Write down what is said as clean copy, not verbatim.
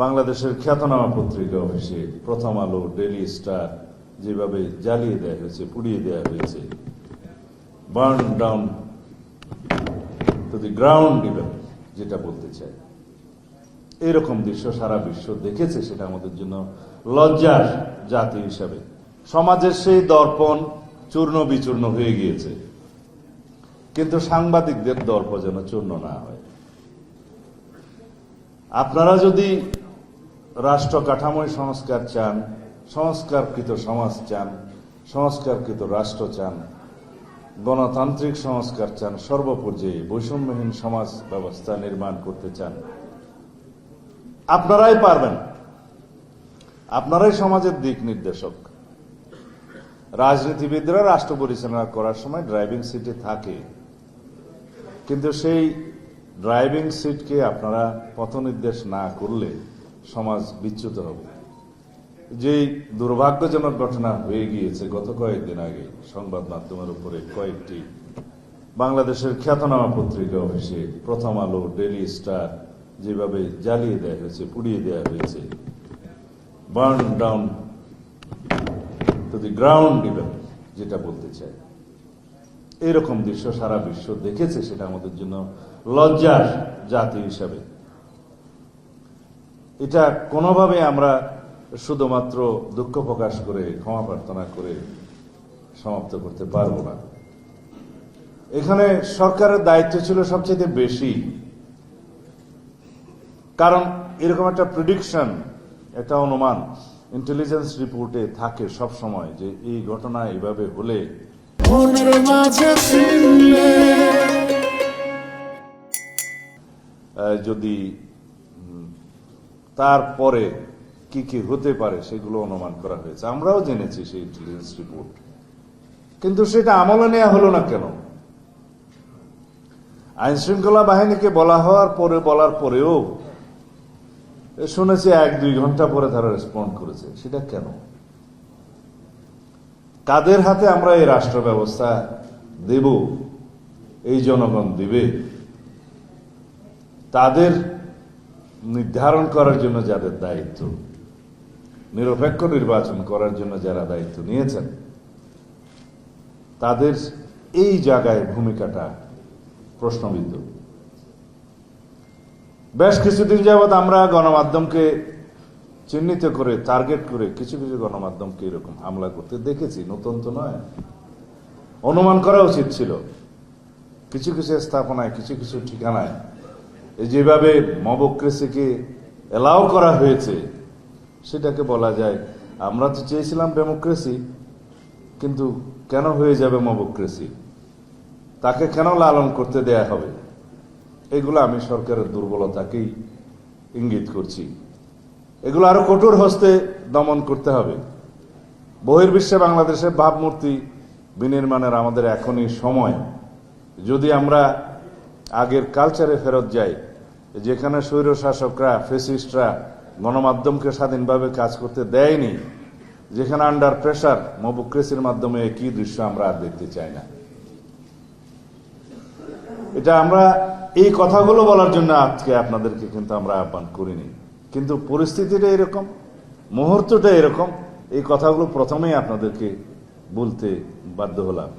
বাংলাদেশের খ্যাতনামা পত্রিকা অফিসে প্রথম আলো, ডেইলি স্টার যেভাবে জ্বালিয়ে দেওয়া হয়েছে, পুড়িয়ে দেওয়া হয়েছে, burn down to the ground even যেটা বলতে চাই, এরকম দৃশ্য সারা বিশ্ব দেখেছে। সেটা আমাদের জন্য লজ্জার জাতি হিসাবে। সমাজের সেই দর্পণ চূর্ণ বিচূর্ণ হয়ে গিয়েছে, কিন্তু সাংবাদিকদের দর্প যেন চূর্ণ না হয়। আপনারা যদি রাষ্ট্র কাঠামোয় সংস্কার চান, সংস্কারকৃত সমাজ চান, সংস্কারকৃত রাষ্ট্র চান, গণতান্ত্রিক সংস্কার চান, সর্বপর্যায়ে বৈষম্যহীন সমাজ ব্যবস্থা নির্মাণ করতে চান, আপনারাই পারবেন। আপনারাই সমাজের দিক নির্দেশক। রাজনীতিবিদরা রাষ্ট্র পরিচালনা করার সময় ড্রাইভিং সিটে থাকে, কিন্তু সেই ড্রাইভিং সিটকে আপনারা পথনির্দেশ না করলে সমাজ বিচ্যুত হবে। যেই দুর্ভাগ্যজনক ঘটনা হয়ে গিয়েছে গত কয়েকদিন আগে সংবাদ মাধ্যমের উপরে কয়েকটি বাংলাদেশের খ্যাতনামা পত্রিকা অফিসে প্রথম আলো, ডেইলি স্টার যেভাবে জ্বালিয়ে দেওয়া হয়েছে, পুড়িয়ে দেওয়া হয়েছে, burn down to the ground even যেটা বলতে চাই, এরকম দৃশ্য সারা বিশ্ব দেখেছে। সেটা আমাদের জন্য লজ্জার জাতি হিসাবে। এটা কোনোভাবে আমরা শুধুমাত্র দুঃখ প্রকাশ করে, ক্ষমা প্রার্থনা করে সমাপ্ত করতে পারবো না। এখানে সরকারের দায়িত্ব ছিল সবচেয়ে বেশি, কারণ এরকম একটা প্রেডিকশন, একটা অনুমান ইন্টেলিজেন্স রিপোর্টে থাকে সব সময় যে এই ঘটনা এইভাবে হলে যদি তারপরে কি কি হতে পারে সেগুলো অনুমান করা হয়েছে। আমরাও জেনেছি সেই ইন্টেলিজেন্স রিপোর্ট, কিন্তু সেটা আমলে নেওয়া হলো না কেন? আইন শৃঙ্খলা বাহিনীকে বলার পরেও শুনেছি 1-2 ঘন্টা পরে তারা রেসপন্ড করেছে। সেটা কেন? কাদের হাতে আমরা এই রাষ্ট্র ব্যবস্থা দেব, এই জনগণ দিবে? তাদের নির্ধারণ করার জন্য যাদের দায়িত্ব, নিরপেক্ষ নির্বাচন করার জন্য যারা দায়িত্ব নিয়েছেন, তাদের এই জায়গায় ভূমিকাটা প্রশ্নবিদ্ধ। বেশ কিছুদিন যাবৎ আমরা গণমাধ্যমকে চিহ্নিত করে, টার্গেট করে কিছু কিছু গণমাধ্যমকে এরকম হামলা করতে দেখেছি। নতুন তো নয়, অনুমান করা উচিত ছিল। কিছু কিছু স্থাপনায়, কিছু কিছু ঠিকানায় যেভাবে মবক্রেসিকে এলাও করা হয়েছে, সেটাকে বলা যায় আমরা তো চেয়েছিলাম ডেমোক্রেসি, কিন্তু কেন হয়ে যাবে মবক্রেসি? তাকে কেন লালন করতে দেয়া হবে? এগুলো আমি সরকারের দুর্বলতাকেই ইঙ্গিত করছি। এগুলো আরো কঠোর হস্তে দমন করতে হবে। বহির্বিশ্বে বাংলাদেশের ভাবমূর্তি বিনির্মাণের আমাদের এখনই সময়। যদি আমরা আগের কালচারে ফেরত যাই, যেখানে স্বৈর শাসকরা, ফেসিস্টরা গণমাধ্যমকে স্বাধীনভাবে কাজ করতে দেয়নি, যেখানে আন্ডার প্রেসার মবক্রেসির মাধ্যমে একই দৃশ্য আমরা আর দেখতে চাই না। এটা আমরা এই কথাগুলো বলার জন্য আজকে আপনাদেরকে কিন্তু আমরা আহ্বান করিনি, কিন্তু পরিস্থিতিটা এরকম, মুহূর্তটা এরকম, এই কথাগুলো প্রথমেই আপনাদেরকে বলতে বাধ্য হলাম।